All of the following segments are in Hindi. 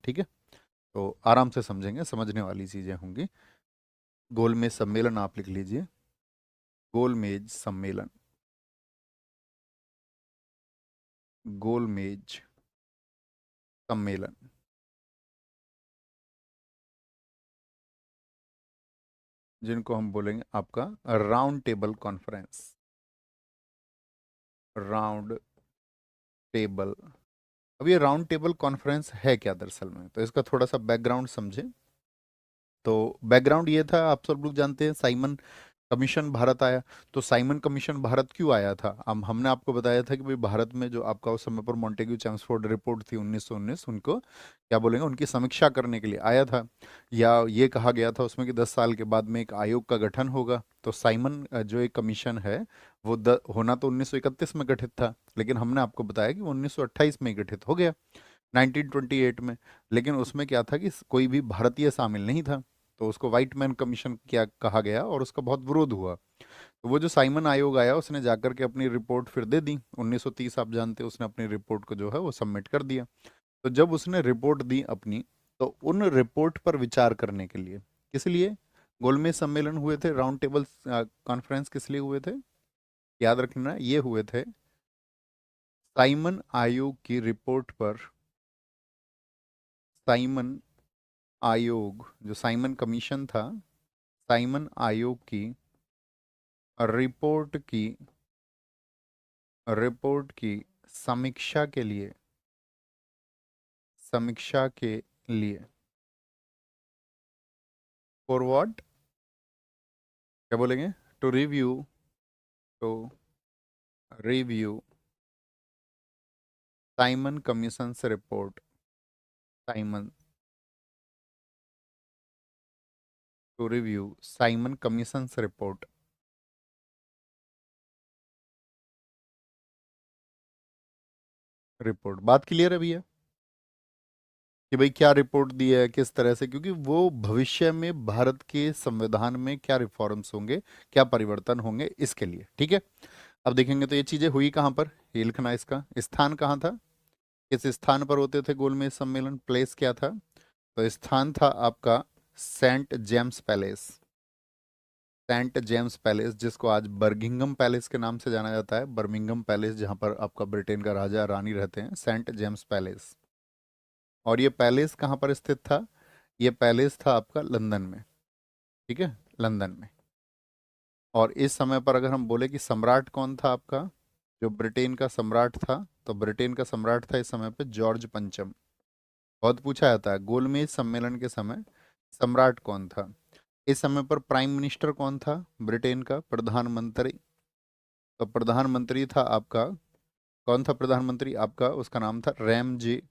ठीक है, तो आराम से समझेंगे, समझने वाली चीजें होंगी। गोलमेज सम्मेलन आप लिख लीजिए, गोलमेज सम्मेलन, गोलमेज सम्मेलन, जिनको हम बोलेंगे आपका round table conference, round table. अब ये राउंड टेबल कॉन्फ्रेंस है क्या दरअसल में, तो इसका थोड़ा सा बैकग्राउंड समझें। तो बैकग्राउंड ये था, आप सब लोग जानते हैं साइमन कमीशन भारत आया। तो साइमन कमीशन भारत क्यों आया था, हमने आपको बताया था कि भाई भारत में जो आपका उस समय पर मॉन्टेग्यू चेम्सफोर्ड रिपोर्ट थी 1919, उनको क्या बोलेंगे, उनकी समीक्षा करने के लिए आया था। या ये कहा गया था उसमें कि 10 साल के बाद में एक आयोग का गठन होगा। तो साइमन जो एक कमीशन है वो होना तो 1931 में गठित था, लेकिन हमने आपको बताया कि वो 1928 में ही गठित हो गया, 1928 में। लेकिन उसमें क्या था कि कोई भी भारतीय शामिल नहीं था, तो उसको व्हाइट मैन कमीशन क्या कहा गया और उसका बहुत विरोध हुआ। तो वो जो साइमन आयोग आया उसने जाकर के अपनी रिपोर्ट फिर दे दी 1930, आप जानते हैं उसने अपनी रिपोर्ट को जो है वो सबमिट कर दिया। तो जब उसने रिपोर्ट दी अपनी, तो उन रिपोर्ट पर विचार करने के लिए, किस लिए गोलमेज सम्मेलन हुए थे, राउंड टेबल कॉन्फ्रेंस किस लिए हुए थे, याद रखना ये हुए थे साइमन आयोग की रिपोर्ट पर। साइमन आयोग, जो साइमन कमीशन था, साइमन आयोग की रिपोर्ट की रिपोर्ट की समीक्षा के लिए, समीक्षा के लिए, फॉर व्हाट, क्या बोलेंगे, to review, to review Simon commission से report, Simon, to review Simon commission से रिपोर्ट, रिपोर्ट। बात क्लियर है भैया कि भाई क्या रिपोर्ट दी है, किस तरह से, क्योंकि वो भविष्य में भारत के संविधान में क्या रिफॉर्म्स होंगे, क्या परिवर्तन होंगे, इसके लिए। ठीक है, अब देखेंगे तो ये चीजें हुई कहाँ पर, ये लिखना, इसका स्थान कहाँ था, किस स्थान पर होते थे गोलमेज सम्मेलन, प्लेस क्या था, तो स्थान था आपका Saint James Palace, Saint James Palace, जिसको आज बर्मिंघम पैलेस के नाम से जाना जाता है, बर्मिंघम पैलेस, जहां पर आपका ब्रिटेन का राजा रानी रहते हैं, सेंट जेम्स पैलेस। और ये पैलेस कहाँ पर स्थित था, ये पैलेस था आपका लंदन में, ठीक है, लंदन में। और इस समय पर अगर हम बोले कि सम्राट कौन था आपका, जो ब्रिटेन का सम्राट था, तो ब्रिटेन का सम्राट था इस समय पे जॉर्ज पंचम। बहुत पूछा जाता है गोलमेज सम्मेलन के समय सम्राट कौन था। इस समय पर प्राइम मिनिस्टर कौन था ब्रिटेन का, प्रधानमंत्री, तो प्रधानमंत्री था आपका, कौन था प्रधानमंत्री आपका, उसका नाम था रैम जे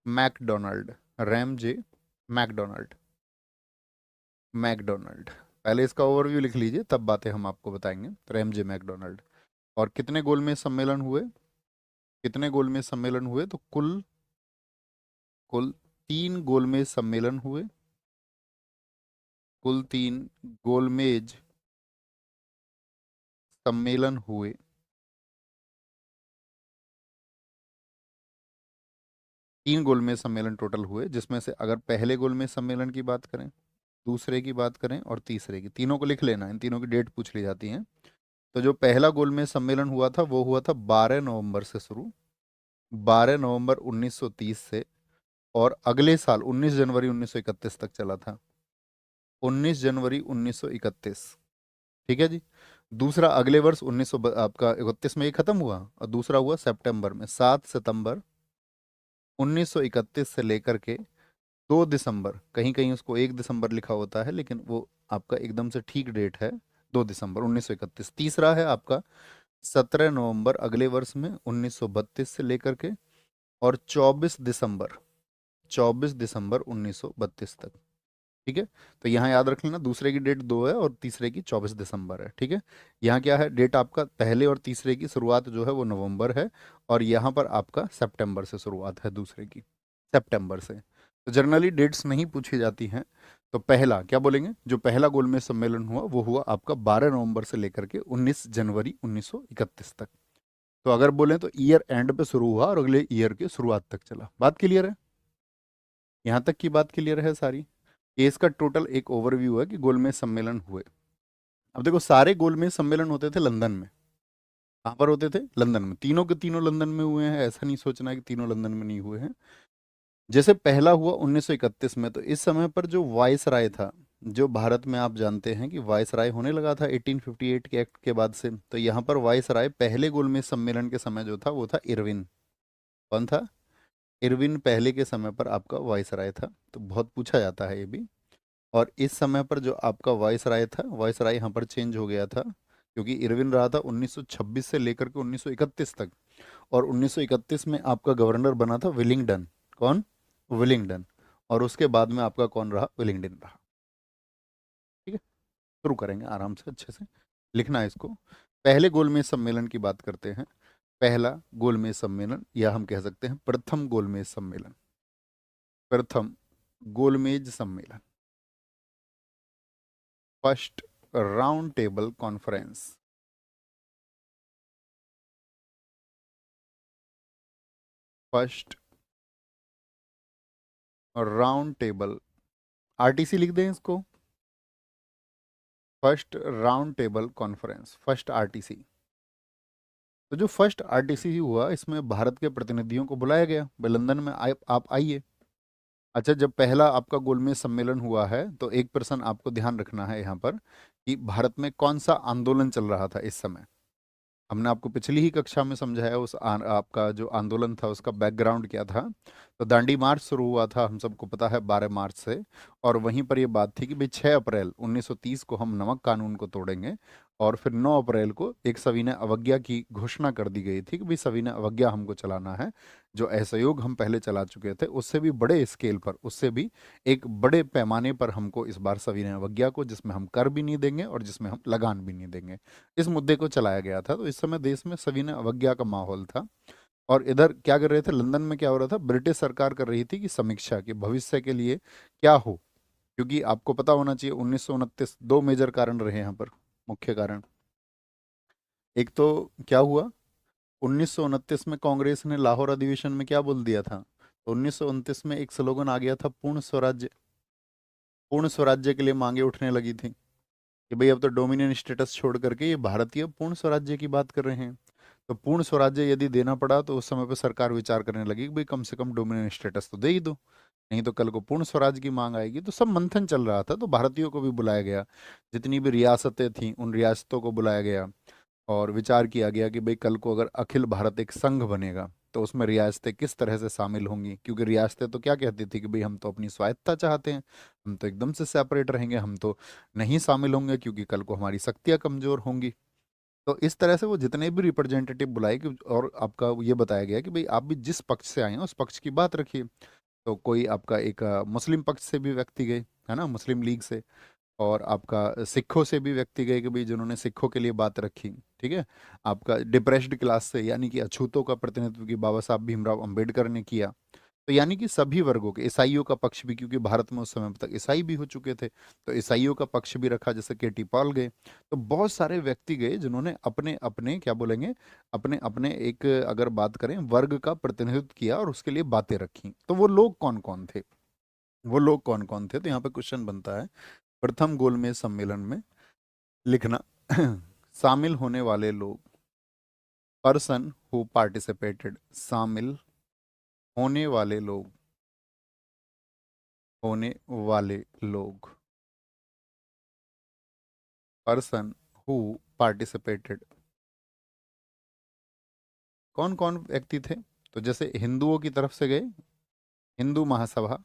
मैकडोनाल्ड, रैम जे मैकडोनाल्ड, मैकडोनाल्ड। पहले इसका ओवरव्यू लिख लीजिए, तब बातें हम आपको बताएंगे, तो रैम जे मैकडोनाल्ड। और कितने गोलमेज सम्मेलन हुए, कितने गोलमेज सम्मेलन हुए, तो कुल कुल 3 गोलमेज सम्मेलन हुए, कुल 3 गोलमेज सम्मेलन हुए। 3 गोलमेज सम्मेलन टोटल हुए, जिसमें से अगर पहले गोलमेज सम्मेलन की बात करें, दूसरे की बात करें और तीसरे की, तीनों को लिख लेना, इन तीनों की डेट पूछ ली जाती है। तो जो पहला गोलमेज सम्मेलन हुआ था वो हुआ था 12 नवंबर से शुरू, 12 नवंबर 1930 से, और अगले साल 19 जनवरी 1931 तक चला था, 19 जनवरी 1931। ठीक है जी। दूसरा अगले वर्ष 1900 आपका 31 में ये खत्म हुआ, और दूसरा हुआ सितंबर में, 7 सितंबर 1931 से लेकर के 2 दिसंबर, कहीं कहीं उसको 1 दिसंबर लिखा होता है, लेकिन वो आपका एकदम से ठीक डेट है 2 दिसंबर 1931। तीसरा है आपका 17 नवंबर अगले वर्ष में 1932 से लेकर के, और 24 दिसंबर, 24 दिसंबर 1932 तक। ठीक है, तो यहाँ याद रख लेना, दूसरे की डेट 2 है और तीसरे की 24 दिसंबर है। ठीक है, यहाँ क्या है डेट आपका, पहले और तीसरे की शुरुआत जो है वो नवंबर है, और यहाँ पर आपका सितंबर से शुरुआत है दूसरे की, सितंबर से। तो जनरली डेट्स नहीं पूछी जाती हैं। तो पहला क्या बोलेंगे, जो पहला गोलमेज सम्मेलन हुआ वो हुआ आपका 12 नवंबर से लेकर के 19 जनवरी 1931 तक। तो अगर बोलें तो ईयर एंड पे शुरू हुआ और अगले ईयर के शुरुआत तक चला। बात क्लियर है। यहाँ तक की बात क्लियर है सारी। ये इसका टोटल एक ओवरव्यू है कि गोलमेज सम्मेलन हुए। अब देखो, सारे गोलमेज सम्मेलन होते थे लंदन में। कहाँ पर होते थे? लंदन में। तीनों के तीनों लंदन में हुए हैं, ऐसा नहीं सोचना है कि तीनों लंदन में नहीं हुए हैं। जैसे पहला हुआ 1931 में, तो इस समय पर जो वाइस राय था, जो भारत में आप जानते हैं कि वाइस राय होने लगा था 1858 के एक्ट के बाद से, तो यहाँ पर वाइस राय पहले गोलमेज सम्मेलन के समय जो था वो था इरविन। कौन था? इरविन पहले के समय पर आपका वाइस राय था। तो बहुत पूछा जाता है ये भी। और इस समय पर जो आपका वाइस राय था, वाइस राय यहाँ पर चेंज हो गया था, क्योंकि इरविन रहा था 1926 से लेकर के 1931 तक। और 1931 में आपका गवर्नर बना था विलिंगडन। कौन? विलिंगडन। और उसके बाद में आपका कौन रहा? विलिंगडन रहा। ठीक है, शुरू करेंगे आराम से, अच्छे से लिखना है इसको। पहले गोलमेज सम्मेलन की बात करते हैं। पहला गोलमेज सम्मेलन, या हम कह सकते हैं प्रथम गोलमेज सम्मेलन। प्रथम गोलमेज सम्मेलन, first round table conference. First round table, RTC लिख दें इसको, first round table conference, first RTC. तो जो फर्स्ट आरटीसी हुआ, इसमें भारत के प्रतिनिधियों को बुलाया गया, भाई लंदन में आए, आप आइए। अच्छा, जब पहला आपका गोलमेज सम्मेलन हुआ है, तो एक प्रश्न आपको ध्यान रखना है यहाँ पर कि भारत में कौन सा आंदोलन चल रहा था इस समय। हमने आपको पिछली ही कक्षा में समझाया उस आपका जो आंदोलन था उसका बैकग्राउंड क्या था। तो दांडी मार्च शुरू हुआ था, हम सबको पता है, 12 मार्च से। और वहीं पर ये बात थी कि भाई 6 अप्रैल 1930 को हम नमक कानून को तोड़ेंगे। और फिर 9 अप्रैल को एक सविनय अवज्ञा की घोषणा कर दी गई थी कि भाई सविनय अवज्ञा हमको चलाना है। जो असहयोग हम पहले चला चुके थे उससे भी बड़े स्केल पर, उससे भी एक बड़े पैमाने पर हमको इस बार सविनय अवज्ञा को, जिसमें हम कर भी नहीं देंगे और जिसमें हम लगान भी नहीं देंगे, इस मुद्दे को चलाया गया था। तो इस समय देश में सविनय अवज्ञा का माहौल था। और इधर क्या कर रहे थे? लंदन में क्या हो रहा था? ब्रिटिश सरकार कर रही थी कि समीक्षा कि भविष्य के लिए क्या हो। क्योंकि आपको पता होना चाहिए 1929 दो मेजर कारण रहे यहाँ पर, मुख्य कारण। एक तो क्या हुआ, 1929 में कांग्रेस ने लाहौर अधिवेशन में क्या बोल दिया था? तो 1929 में एक स्लोगन आ गया था, पूर्ण स्वराज्य। पूर्ण स्वराज्य के लिए मांगे उठने लगी थी कि भाई अब तो डोमिनियन स्टेटस छोड़ करके ये भारतीय पूर्ण स्वराज्य की बात कर रहे हैं। तो पूर्ण स्वराज्य यदि देना पड़ा तो उस समय पे सरकार विचार करने लगी कि भाई कम से कम डोमिनियन स्टेटस तो दे ही दो, नहीं तो कल को पूर्ण स्वराज की मांग आएगी। तो सब मंथन चल रहा था, तो भारतीयों को भी बुलाया गया, जितनी भी रियासतें थीं उन रियासतों को बुलाया गया। और विचार किया गया कि भाई कल को अगर अखिल भारत एक संघ बनेगा तो उसमें रियासतें किस तरह से शामिल होंगी, क्योंकि रियासतें तो क्या कहती थी कि भाई हम तो अपनी स्वायत्तता चाहते हैं, हम तो एकदम से सेपरेट रहेंगे, हम तो नहीं शामिल होंगे क्योंकि कल को हमारी शक्तियां कमजोर होंगी। तो इस तरह से वो जितने भी रिप्रेजेंटेटिव बुलाए कि, और आपका ये बताया गया कि भाई आप भी जिस पक्ष से आए हैं उस पक्ष की बात रखिए। तो कोई आपका एक मुस्लिम पक्ष से भी व्यक्ति गए, है ना, मुस्लिम लीग से। और आपका सिखों से भी व्यक्ति गए कि भाई जिन्होंने सिखों के लिए बात रखी। ठीक है, आपका डिप्रेस्ड क्लास से, यानी कि अछूतों का प्रतिनिधित्व की बाबा साहब भीमराव अंबेडकर ने किया। तो यानी कि सभी वर्गों के, ईसाइयों का पक्ष भी, क्योंकि भारत में उस समय तक ईसाई भी हो चुके थे, तो ईसाइयों का पक्ष भी रखा, जैसे केटी पॉल गए। तो बहुत सारे व्यक्ति गए जिन्होंने अपने अपने क्या बोलेंगे, अपने अपने एक, अगर बात करें, वर्ग का प्रतिनिधित्व किया और उसके लिए बातें रखी। तो वो लोग कौन कौन थे? वो लोग कौन कौन थे? तो यहाँ पे क्वेश्चन बनता है, प्रथम गोलमेज सम्मेलन में लिखना शामिल होने वाले लोग, पर्सन हु पार्टिसिपेटेड, शामिल होने वाले लोग, होने वाले लोग, पर्सन हु पार्टिसिपेटेड। कौन कौन व्यक्ति थे? तो जैसे हिंदुओं की तरफ से गए, हिंदू महासभा,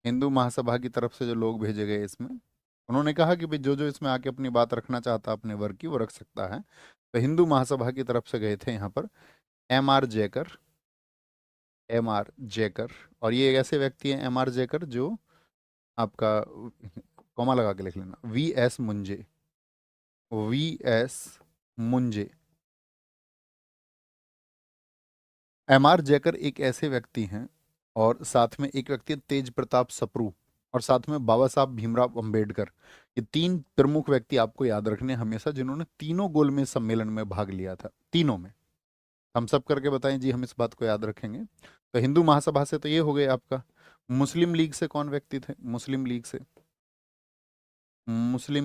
हिंदू महासभा की तरफ से जो लोग भेजे गए इसमें, उन्होंने कहा कि भाई जो जो इसमें आके अपनी बात रखना चाहता अपने वर्ग की वो रख सकता है। तो हिंदू महासभा की तरफ से गए थे यहाँ पर M R Jayakar, M R Jayakar. और ये एक ऐसे व्यक्ति हैं, एम आर जयकर, जो आपका कॉमा लगा के लिख लेना, V S Moonje, V S Moonje. M R Jayakar एक ऐसे व्यक्ति हैं, और साथ में एक व्यक्ति है तेज प्रताप सप्रू, और साथ में बाबा साहब भीमराव अंबेडकर। ये तीन प्रमुख व्यक्ति आपको याद रखने हैं हमेशा, जिन्होंने तीनों गोलमेज सम्मेलन में भाग लिया था, तीनों में। हम सब करके बताएं जी, हम इस बात को याद रखेंगे। तो हिंदू महासभा से तो ये हो गए आपका मुस्लिम लीग से कौन व्यक्ति थे? मुस्लिम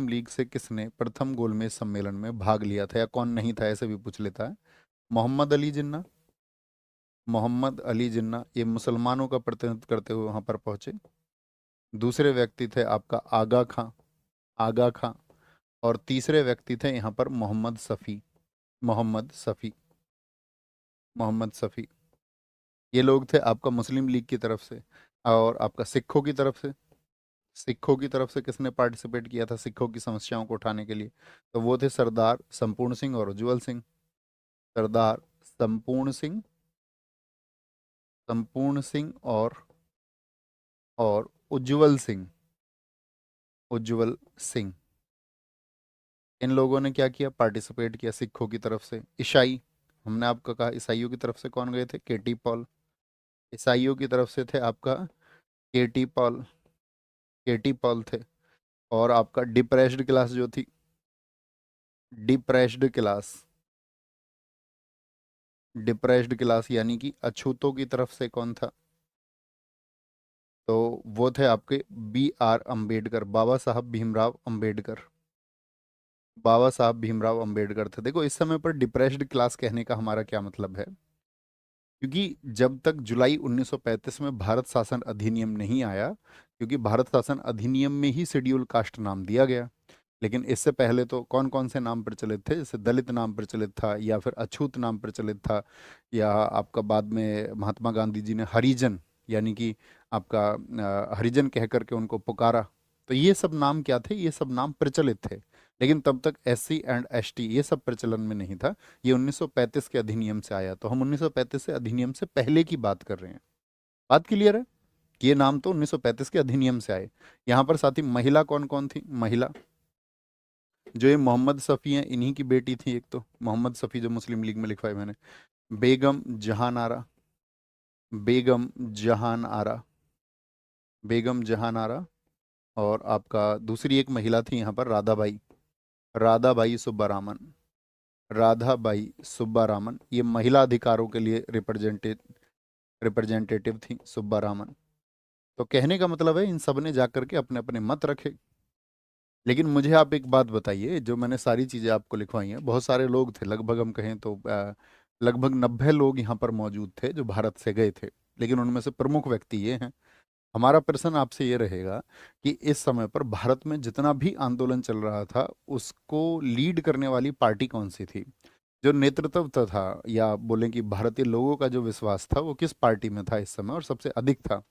लीग से किसने प्रथम गोलमेज सम्मेलन में भाग लिया था, या कौन नहीं था, ऐसे भी पूछ लेता है। मोहम्मद अली जिन्ना। मोहम्मद अली जिन्ना ये मुसलमानों का प्रतिनिधित्व करते हुए वहां पर पहुंचे। दूसरे व्यक्ति थे आपका आगा खां। आगा खां। और तीसरे व्यक्ति थे यहाँ पर मोहम्मद सफ़ी। मोहम्मद सफ़ी। मोहम्मद सफ़ी। ये लोग थे आपका मुस्लिम लीग की तरफ से। और आपका सिखों की तरफ से, किसने पार्टिसिपेट किया था सिखों की समस्याओं को उठाने के लिए? तो वो थे सरदार संपूर्ण सिंह और उज्जवल सिंह। सरदार संपूर्ण सिंह, और उज्जवल सिंह। उज्जवल सिंह। इन लोगों ने क्या किया, पार्टिसिपेट किया सिखों की तरफ से। ईसाई, हमने आपको कहा ईसाइयों की तरफ से कौन गए थे? केटी पॉल। ईसाइयों की तरफ से थे आपका केटी पॉल। केटी पॉल थे। और आपका डिप्रेस्ड क्लास जो थी, डिप्रेस्ड क्लास, यानी कि अछूतों की तरफ से कौन था? तो वो थे आपके B.R. अम्बेडकर, बाबा साहब भीमराव अम्बेडकर। बाबा साहब भीमराव अम्बेडकर थे। देखो इस समय पर डिप्रेस्ड क्लास कहने का हमारा क्या मतलब है, क्योंकि जब तक जुलाई 1935 में भारत शासन अधिनियम नहीं आया, क्योंकि भारत शासन अधिनियम में ही शेड्यूल कास्ट नाम दिया गया, लेकिन इससे पहले तो कौन कौन से नाम प्रचलित थे? जैसे दलित नाम प्रचलित था, या फिर अछूत नाम प्रचलित था, या आपका बाद में महात्मा गांधी जी ने हरिजन, यानी कि आपका हरिजन कह करके उनको पुकारा। तो ये सब नाम क्या थे? ये सब नाम प्रचलित थे। लेकिन तब तक SC एंड ST ये सब प्रचलन में नहीं था। ये 1935 के अधिनियम से आया, तो हम 1935 से अधिनियम से पहले की बात कर रहे हैं। बात क्लियर है कि ये नाम तो 1935 के अधिनियम से आए। यहाँ पर साथी महिला कौन कौन थी? महिला जो ये मोहम्मद सफ़ी हैं, इन्हीं की बेटी थी एक, तो मोहम्मद सफ़ी जो मुस्लिम लीग में लिखवाए मैंने, बेगम जहान आरा। बेगम जहान आरा। बेगम जहान आरा। और आपका दूसरी एक महिला थी यहाँ पर, राधाबाई। राधाबाई सुब्बारामन। राधाबाई सुब्बारामन ये महिला अधिकारों के लिए रिप्रेजेंटेटिव थी, सुब्बारामन। तो कहने का मतलब है इन सब ने जाकर के अपने अपने मत रखे। लेकिन मुझे आप एक बात बताइए, जो मैंने सारी चीज़ें आपको लिखवाई हैं, बहुत सारे लोग थे, लगभग हम कहें तो लगभग 90 लोग यहाँ पर मौजूद थे जो भारत से गए थे, लेकिन उनमें से प्रमुख व्यक्ति ये हैं। हमारा प्रश्न आपसे ये रहेगा कि इस समय पर भारत में जितना भी आंदोलन चल रहा था, उसको लीड करने वाली पार्टी कौन सी थी? जो नेतृत्व था, या बोलें कि भारतीय लोगों का जो विश्वास था, वो किस पार्टी में था इस समय और सबसे अधिक था?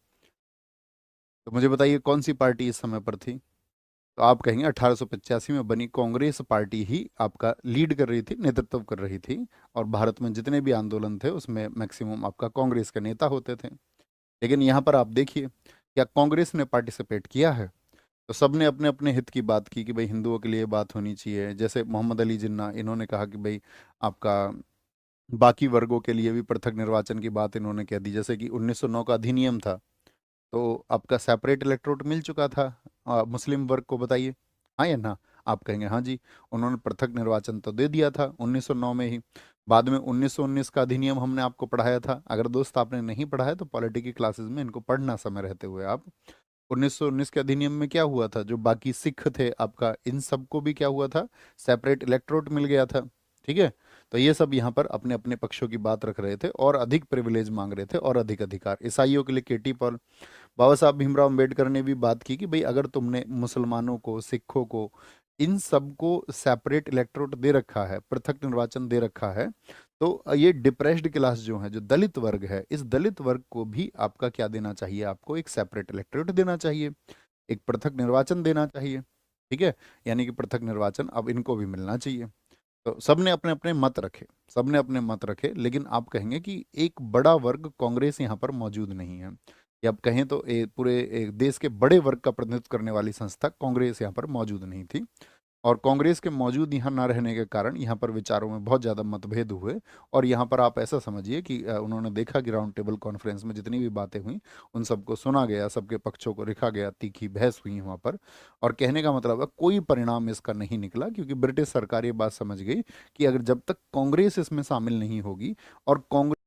तो मुझे बताइए कौन सी पार्टी इस समय पर थी? तो आप कहेंगे 1885 में बनी कांग्रेस पार्टी ही आपका लीड कर रही थी, नेतृत्व कर रही थी। और भारत में जितने भी आंदोलन थे उसमें मैक्सिमम आपका कांग्रेस के नेता होते थे। लेकिन यहाँ पर आप देखिए, क्या कांग्रेस ने पार्टिसिपेट किया है? तो सबने अपने अपने हित की बात की कि भाई हिंदुओं के लिए बात होनी चाहिए। जैसे मोहम्मद अली जिन्ना, इन्होंने कहा कि भाई आपका बाकी वर्गों के लिए भी पृथक निर्वाचन की बात इन्होंने कह दी। जैसे कि 1909 का अधिनियम था, तो आपका सेपरेट इलेक्टोरेट मिल चुका था मुस्लिम वर्ग को, बताइए हाँ या ना? आप कहेंगे हाँ जी, उन्होंने पृथक निर्वाचन तो दे दिया था 1909 में ही। बाद में 1919 का अधिनियम हमने आपको पढ़ाया था। अगर दोस्त आपने नहीं पढ़ा है तो पॉलिटी की क्लासेस में इनको पढ़ना समय रहते हुए आप। 1919 के अधिनियम में क्या हुआ था, जो बाकी सिख थे आपका, इन सबको भी क्या हुआ था, सेपरेट इलेक्टोरेट मिल गया था। ठीक है। तो ये सब यहाँ पर अपने अपने पक्षों की बात रख रहे थे और अधिक प्रिविलेज मांग रहे थे और अधिक अधिकार। ईसाइयों के लिए केटी पॉल। बाबा साहब भीमराव अंबेडकर ने भी बात की कि भाई अगर तुमने मुसलमानों को, सिखों को, इन सबको सेपरेट इलेक्टोरेट दे रखा है, पृथक निर्वाचन दे रखा है, तो ये डिप्रेस्ड क्लास जो है, जो दलित वर्ग है, इस दलित वर्ग को भी आपका क्या देना चाहिए? आपको एक सेपरेट इलेक्टोरेट देना चाहिए, एक पृथक निर्वाचन देना चाहिए। ठीक है। यानी कि पृथक निर्वाचन अब इनको भी मिलना चाहिए। तो सबने अपने अपने मत रखे, सबने अपने मत रखे। लेकिन आप कहेंगे कि एक बड़ा वर्ग कांग्रेस यहाँ पर मौजूद नहीं है, या आप कहें तो पूरे एक देश के बड़े वर्ग का प्रतिनिधित्व करने वाली संस्था कांग्रेस यहाँ पर मौजूद नहीं थी। और कांग्रेस के मौजूद यहाँ ना रहने के कारण यहाँ पर विचारों में बहुत ज़्यादा मतभेद हुए। और यहाँ पर आप ऐसा समझिए कि उन्होंने देखा कि राउंड टेबल कॉन्फ्रेंस में जितनी भी बातें हुई, उन सबको सुना गया, सबके पक्षों को लिखा गया, तीखी बहस हुई वहाँ पर। और कहने का मतलब है कोई परिणाम इसका नहीं निकला, क्योंकि ब्रिटिश सरकार ये बात समझ गई कि अगर जब तक कांग्रेस इसमें शामिल नहीं होगी, और कांग्रेस